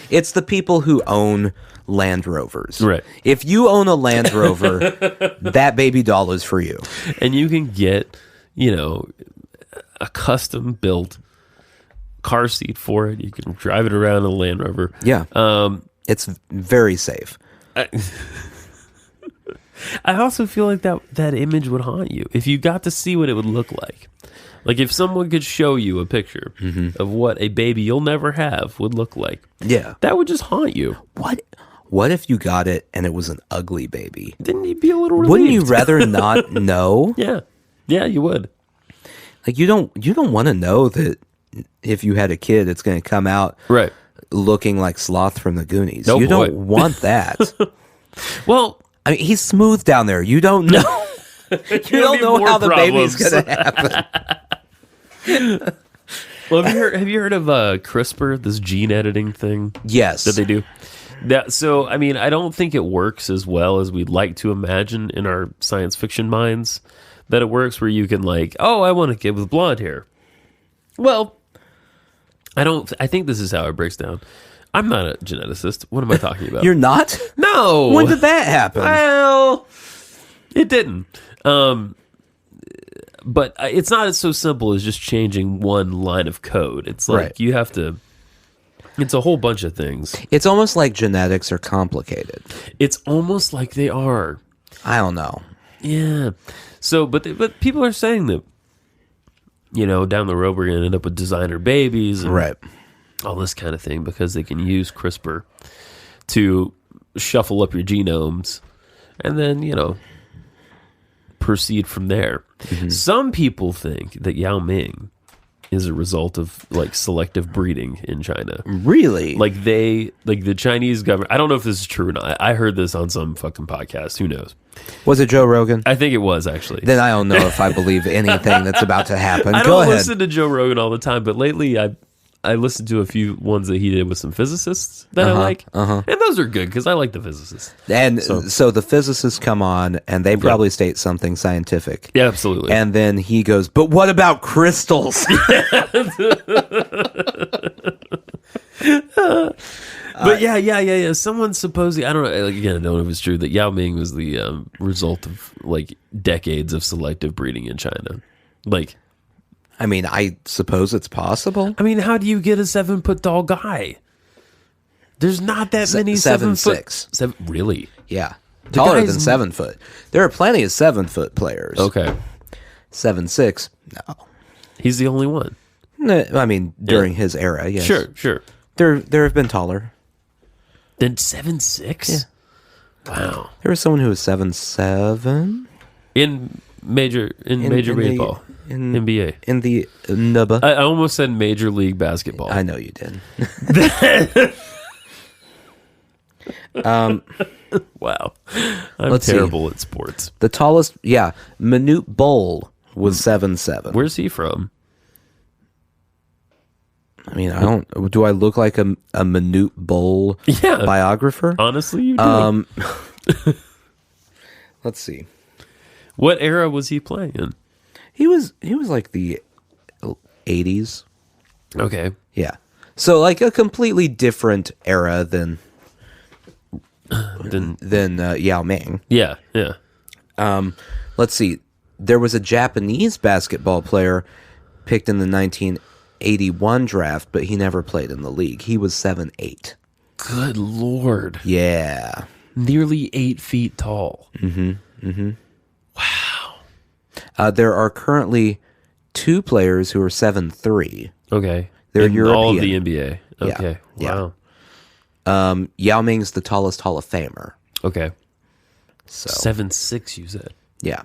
It's the people who own Land Rovers. Right. If you own a Land Rover, that baby doll is for you. And you can get, a custom built car seat for it. You can drive it around in a Land Rover. Yeah. It's very safe. I also feel like that image would haunt you if you got to see what it would look like. Like if someone could show you a picture of what a baby you'll never have would look like. Yeah. That would just haunt you. What if you got it and it was an ugly baby? Didn't you be a little relieved? Wouldn't you rather not know? Yeah. Yeah, you would. Like you don't want to know that if you had a kid, it's going to come out Right. looking like Sloth from the Goonies. Oh, you boy. don't want that. Well, I mean, he's smooth down there. You don't know. You don't know how the baby's going to happen. well, have you heard of CRISPR, this gene editing thing? Yes. That they do? So, I mean, I don't think it works as well as we'd like to imagine in our science fiction minds that it works, where you can I want a kid with blonde hair. Well, I think this is how it breaks down. I'm not a geneticist. What am I talking about? You're not? No. When did that happen? Well, it didn't. But it's not so simple as just changing one line of code. It's like Right. you have to. It's a whole bunch of things. It's almost like genetics are complicated. It's almost like they are. I don't know. Yeah. So, but people are saying that, down the road we're going to end up with designer babies and Right. all this kind of thing because they can use CRISPR to shuffle up your genomes and then, proceed from there. Mm-hmm. Some people think that Yao Ming is a result of selective breeding in China. Really? The Chinese government, I don't know if this is true or not. I heard this on some fucking podcast. Who knows? Was it Joe Rogan? I think it was, actually. Then I don't know if I believe anything that's about to happen. I Go don't ahead. listen to Joe Rogan all the time, but lately I listened to a few ones that he did with some physicists that I like. And those are good because I like the physicists. And so the physicists come on and they probably state something scientific. Yeah, absolutely. And then he goes, but what about crystals? But yeah. Someone supposedly, I don't know, again, I don't know if it's true, that Yao Ming was the result of decades of selective breeding in China. I mean, I suppose it's possible. I mean, how do you get a 7 foot tall guy? There's not that many 7 foot. 7'6". Really? Yeah. Taller guy's- than 7 foot. There are plenty of 7 foot players. Okay. 7'6". No. He's the only one. I mean, during his era, yes. Sure. There have been taller. Then 7'6"? Yeah. Wow. There was someone who was 7'7". In major baseball. In NBA. In the NBA. I almost said Major League Basketball. I know you did. Wow. I'm Let's see. terrible at sports. The tallest, Manute Bol was 7'7". Where's he from? I mean, do I look like a Manute Bol Yeah. biographer? Honestly, you do. Let's see. What era was he playing in? He was like the 80s. Okay. Yeah. So like a completely different era than Yao Ming. Yeah. Let's see. There was a Japanese basketball player picked in the 1981 draft, but he never played in the league. He was 7'8". Good Lord. Yeah. Nearly 8 feet tall. There are currently 2 players who are 7'3". Okay. They're in all of the European. NBA. Okay. Yeah. Wow. Yao Ming's the tallest Hall of Famer. Okay. So 7'6", you said. yeah.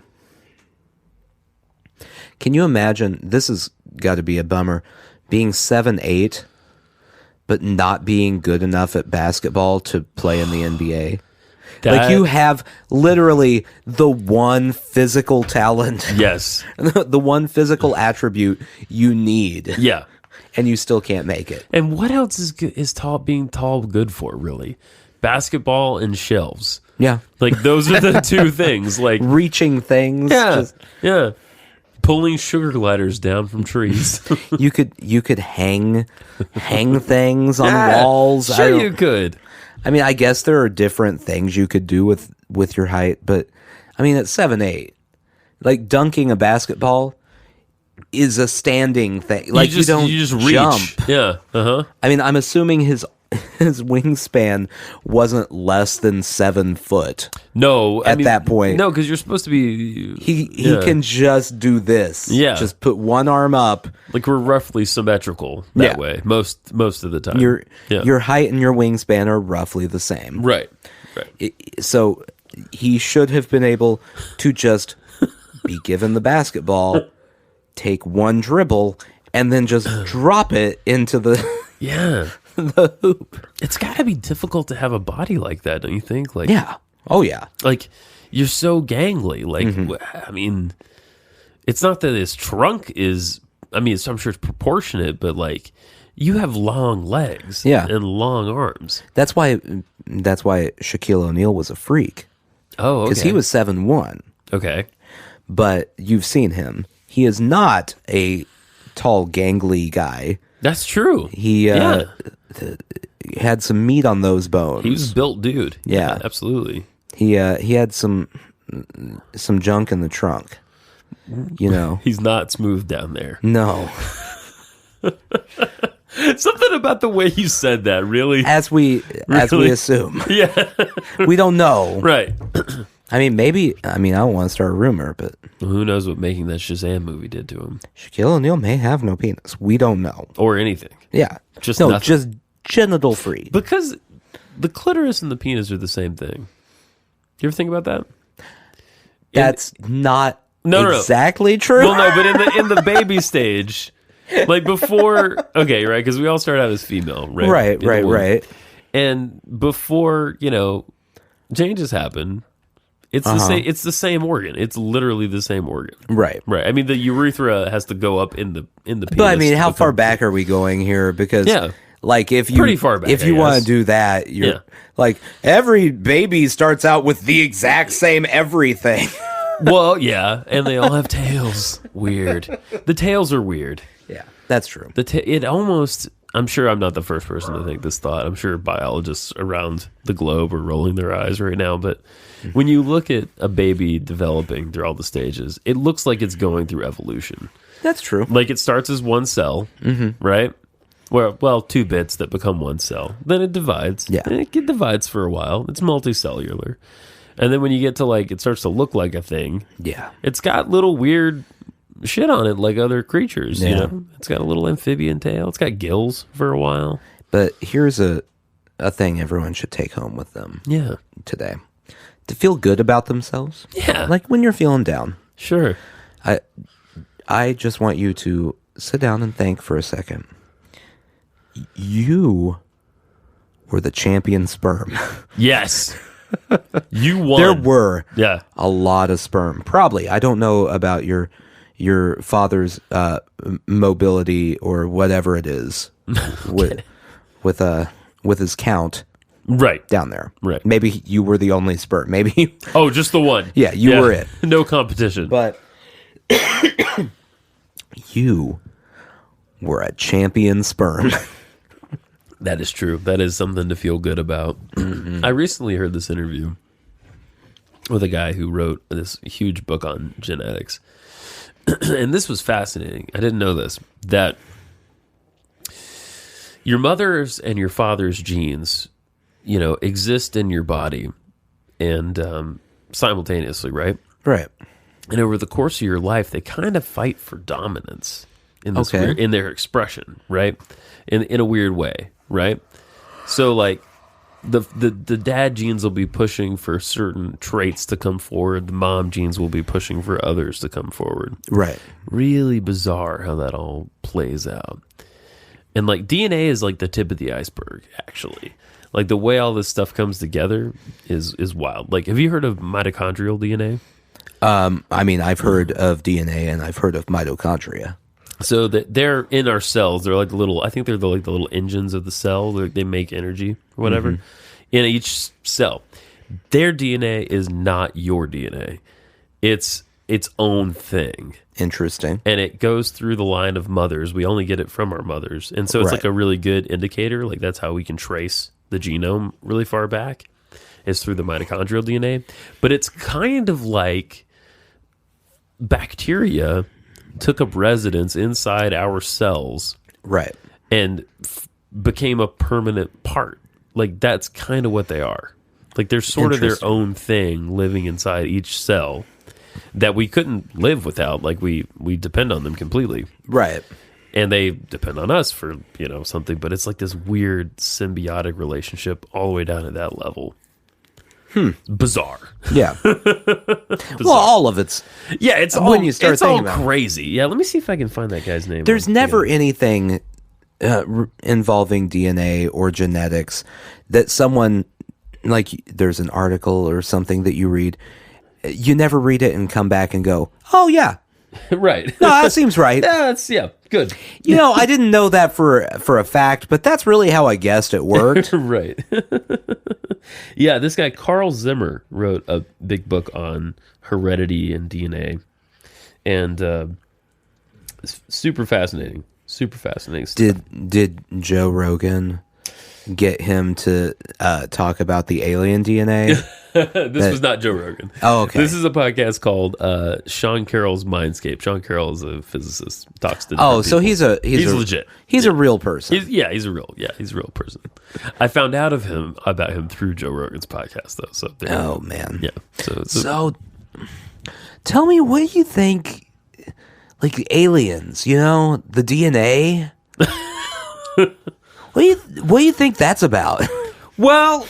Can you imagine? This has got to be a bummer. Being 7'8", but not being good enough at basketball to play in the NBA. Like you have literally the one physical talent. Yes. The one physical attribute you need. Yeah. And you still can't make it. And what else is being tall good for, really? Basketball and shelves. Yeah. Like, those are the two things. Like, Reaching things. yeah. pulling sugar gliders down from trees. You could hang things on walls. Sure, you could. I mean, I guess there are different things you could do with your height, but I mean, at 7'8", like dunking a basketball is a standing thing. Like you don't reach. Jump. Yeah. I mean, I'm assuming his wingspan wasn't less than 7 foot. No, at that point, no, because you're supposed to be. He can just do this. Yeah, just put one arm up. Like we're roughly symmetrical that way most of the time. Your height and your wingspan are roughly the same. Right. So he should have been able to just be given the basketball, take one dribble, and then just drop it into the the hoop. It's got to be difficult to have a body like that, don't you think? Like, yeah. Oh, yeah. Like, you're so gangly. Like, I mean, it's not that his trunk is, I mean, I'm sure it's proportionate, but like, you have long legs and long arms. That's why Shaquille O'Neal was a freak. Oh, okay. Because he was 7'1". Okay. But you've seen him. He is not a tall, gangly guy. That's true. He had some meat on those bones. He was a built dude. Yeah, absolutely. He had some junk in the trunk. You know, he's not smooth down there. No. Something about the way you said that, really. As we assume. Yeah. We don't know. Right. I mean, maybe. I mean, I don't want to start a rumor, but who knows what making that Shazam movie did to him? Shaquille O'Neal may have no penis. We don't know, or anything. Yeah, just genital free. Because the clitoris and the penis are the same thing. You ever think about that? That's not exactly true. Well, no, but in the baby stage, like before, okay, right? Because we all start out as female, right? Right. And before changes happen. It's the same. It's the same organ. It's literally the same organ. Right. I mean, the urethra has to go up in the penis. But I mean, how far back are we going here? Because like if you pretty far back, if you want to do that, you're like every baby starts out with the exact same everything. Well, yeah, and they all have tails. Weird. The tails are weird. Yeah, that's true. It almost. I'm sure I'm not the first person to think this thought. I'm sure biologists around the globe are rolling their eyes right now. But when you look at a baby developing through all the stages, it looks like it's going through evolution. That's true. Like it starts as one cell, right? Well, 2 bits that become one cell. Then it divides. Yeah. And it divides for a while. It's multicellular. And then when you get to it starts to look like a thing. Yeah. It's got little weird shit on it like other creatures. Yeah. It's got a little amphibian tail. It's got gills for a while. But here's a thing everyone should take home with them. Yeah. Today, to feel good about themselves. Yeah. Like when you're feeling down. Sure. I just want you to sit down and think for a second. You were the champion sperm. Yes. You won. There were a lot of sperm. Probably. I don't know about your father's mobility or whatever it is with his count down there. Right. Maybe you were the only sperm. Maybe just the one. Yeah, you were it. No competition. But you were a champion sperm. That is true. That is something to feel good about. I recently heard this interview with a guy who wrote this huge book on genetics. And this was fascinating. I didn't know this. That your mother's and your father's genes, exist in your body and simultaneously, right? Right. And over the course of your life, they kind of fight for dominance in this in their expression, right? In a weird way, right? So like the dad genes will be pushing for certain traits to come forward. The mom genes will be pushing for others to come forward. Right. Really bizarre how that all plays out. And like DNA is like the tip of the iceberg, actually. Like the way all this stuff comes together is wild. Like, have you heard of mitochondrial DNA? I mean, I've heard of DNA and I've heard of mitochondria. So that they're in our cells. They're like I think they're the little engines of the cell. They make energy or whatever in each cell. Their DNA is not your DNA. It's its own thing. Interesting. And it goes through the line of mothers. We only get it from our mothers. And so it's like a really good indicator. Like that's how we can trace the genome really far back, is through the mitochondrial DNA. But it's kind of like bacteria took up residence inside our cells. Right. And became a permanent part. Like that's kind of what they are. Like they're sort of their own thing living inside each cell that we couldn't live without. Like we depend on them completely. Right. And they depend on us for, something, but it's like this weird symbiotic relationship all the way down to that level. Bizarre. Yeah. Well, all of it's it's when you start thinking about crazy. Yeah, let me see if I can find that guy's name. There's never anything involving DNA or genetics that someone, like there's an article or something that you read, you never read it and come back and go, oh yeah, right. No, that seems right. Yeah, good. I didn't know that for a fact, but that's really how I guessed it worked. Right. Yeah, this guy Carl Zimmer wrote a big book on heredity and DNA, and it's super fascinating. Super fascinating stuff. Did Joe Rogan get him to talk about the alien DNA? This was not Joe Rogan. Oh, okay. This is a podcast called Sean Carroll's Mindscape. Sean Carroll is a physicist. Talks to so people. He's legit. He's a real person. He's a real person. I found out about him through Joe Rogan's podcast though. So oh man. Yeah. So tell me, what do you think? Like the aliens, the DNA. What do you think that's about? Well,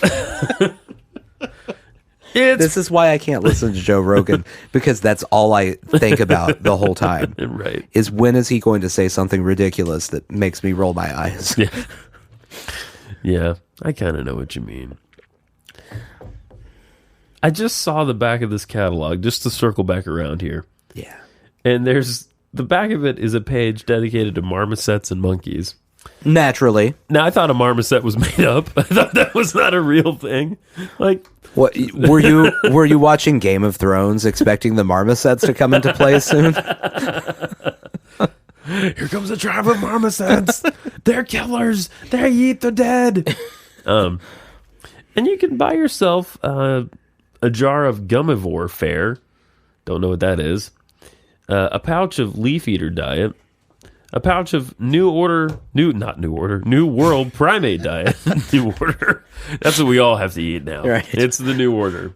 this is why I can't listen to Joe Rogan, because that's all I think about the whole time. Right. Is when is he going to say something ridiculous that makes me roll my eyes? Yeah. Yeah, I kind of know what you mean. I just saw the back of this catalog, just to circle back around here. Yeah. And the back of it is a page dedicated to marmosets and monkeys. Naturally. Now, I thought a marmoset was made up. I thought that was not a real thing. Like, what were you watching Game of Thrones, expecting the marmosets to come into play soon? Here comes a tribe of marmosets. They're killers. They eat the dead. And you can buy yourself a jar of Gummivore fare. Don't know what that is. A pouch of Leaf Eater Diet. A pouch of New World Primate Diet. New Order. That's what we all have to eat now. Right. It's the New Order.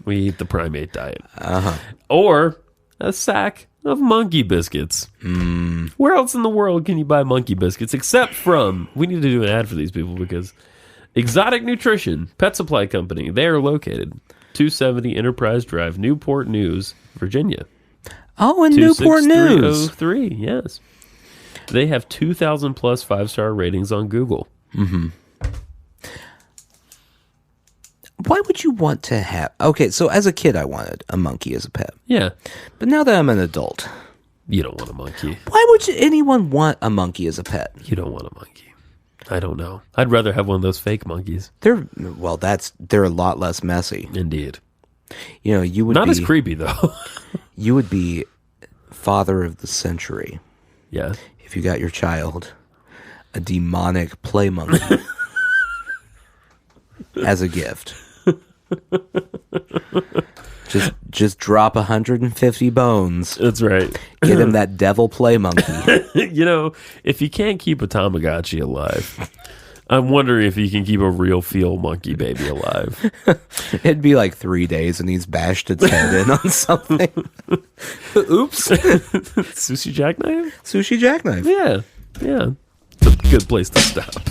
We eat the Primate Diet. Uh-huh. Or a sack of monkey biscuits. Where else in the world can you buy monkey biscuits except from, we need to do an ad for these people, because Exotic Nutrition Pet Supply Company, they are located 270 Enterprise Drive, Newport News, Virginia. Oh, in Newport News. 26303, yes. They have 2,000 plus 5-star ratings on Google. Mm-hmm. Why would you want to have... Okay, so as a kid, I wanted a monkey as a pet. Yeah. But now that I'm an adult... You don't want a monkey. Why would anyone want a monkey as a pet? You don't want a monkey. I don't know. I'd rather have one of those fake monkeys. They're a lot less messy. Indeed. You would not be... as creepy, though. You would be father of the century. Yeah. If you got your child a demonic play monkey as a gift. Just drop 150 bones. That's right. Get him that devil play monkey. If you can't keep a Tamagotchi alive, I'm wondering if you can keep a real feel monkey baby alive. It'd be like 3 days and he's bashed its head in on something. Oops. Sushi jackknife? Sushi jackknife. Yeah. It's a good place to stop.